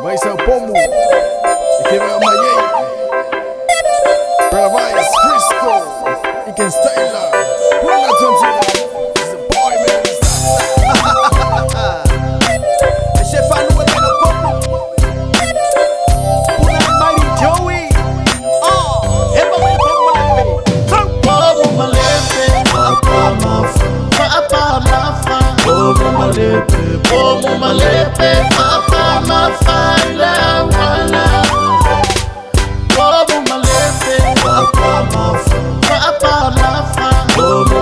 Vai ser o Pomu. E quem vai é o Maiei. Brother Vice, Frisco. E quem está aí lá. Puna-Pomu. He's a boy, man. Esse é Faala no Pomu. Puna Mighty Joey. É Pomu malepe. Apa mafa. Pomu malepe. Apa mafa. Ila wana. Pomu malepe. Apa mafa. Pomu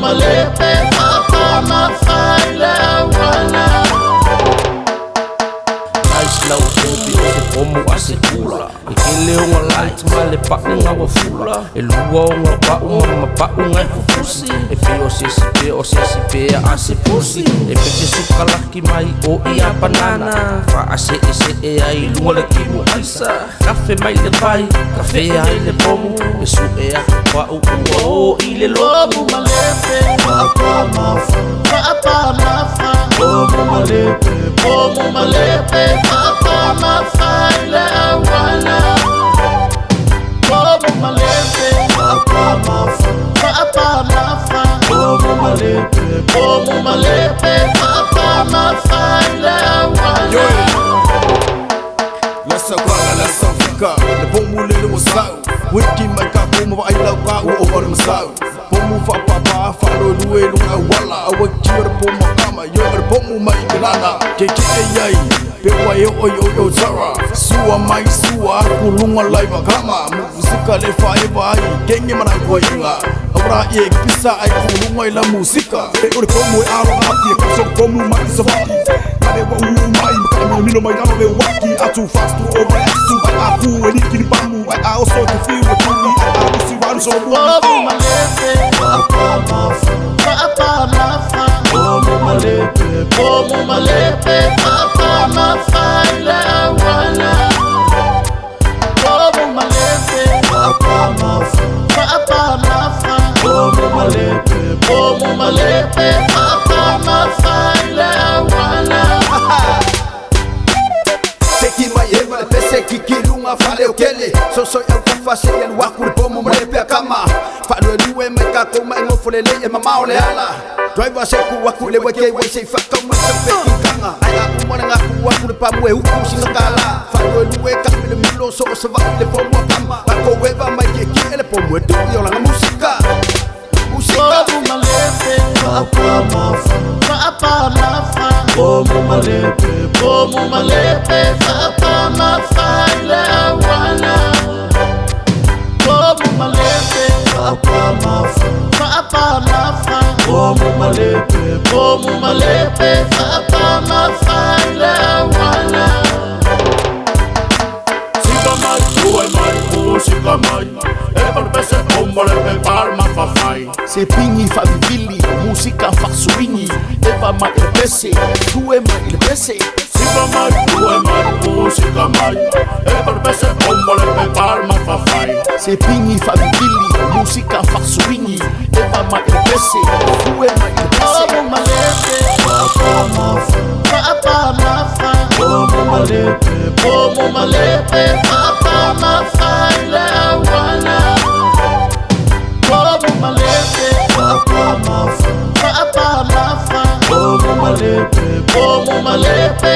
malepe. Apa mafa. Ila wana. Slow baby, ose pomu ase kula. Ikele unga light male pa unga wafula. Elua unga pa unga pa unga kufusi. Epe o sesi pe ase pusi. Epe te suka laki mai o ia banana. Fa ase ese ai lunga le kimu aisa. Kafe mai le pai, kafe ai le pomu. Esu a pa unga o ile lomu. Pomu malepe. Apa mafa. Pomu malepe. Apa mafa. Ila wana. Pomu malepe. Apa mafa. Pomu malepe. Apa mafa. Ila wana. Lasa kwanga lasa fika. Le Pomu lele wasau. Wiki mai ka Pomu wa ailau ka u o masau. Pomu fa papa fa lo lue lunga wala. Awa kira Pomu kama. Yo Pomu mai kelana. Keke ai. Pewa yo zara. Sua mai sua. Kulunga lai kama. Musika le faiva ai. Kenge mana koinga. Ora ye pisa ai kulunga la musika. Ore Pomu e aro ati. Kaso Pomu mai savati. Kare wa mai. Kame mino mai kama ve waki. Atu fast to overlap. Subai aku eni kiri pamu. I also to feel what you need. I see one so Pomu malepe. Apa mafa. Pomu malepe. Apa mafa. Ila wana. Pomu malepe. Apa mafa. Pomu malepe. Apa mafa. Ila wana. Seki mai ema le pese kikilunga fale okele. So eu kufase ya waku le Pomu malepe akama. Falo luwe me kako mai ngofole le e mama ole ala. Driver seku waku le weke we sei faka mo se kanga. Ai aku mona ngaku waku le pamu e huku singa kala. Falo luwe kapi le milo so se va le Pomu akama. Ako weva mai ke le Pomu tu yo la musika. Pomu malepe. Apa mafa. Pomu malepe. Apa mafa. Ila wana. Pomu malepe. Apa mafa. Pomu malepe. Apa mafa. Ila wana. Siga mai, ue mai, música mai. Ever pese Pomu malepe palma fa fai. Se pingi fa vivili, musica fa swingi. Eva mai il pese, due mai il pese. Siga mai, ue mai, música mai. Ever pese Pomu malepe palma fa fai. Se pingi fa vivili, musica fa swingi. Eva mai il pese, due mai il pese. Pomu malepe. Apa mafa. Pomu malepe. Apa mafa. Ila wana. Pomu malepe. Apa mafa. Pomu malepe.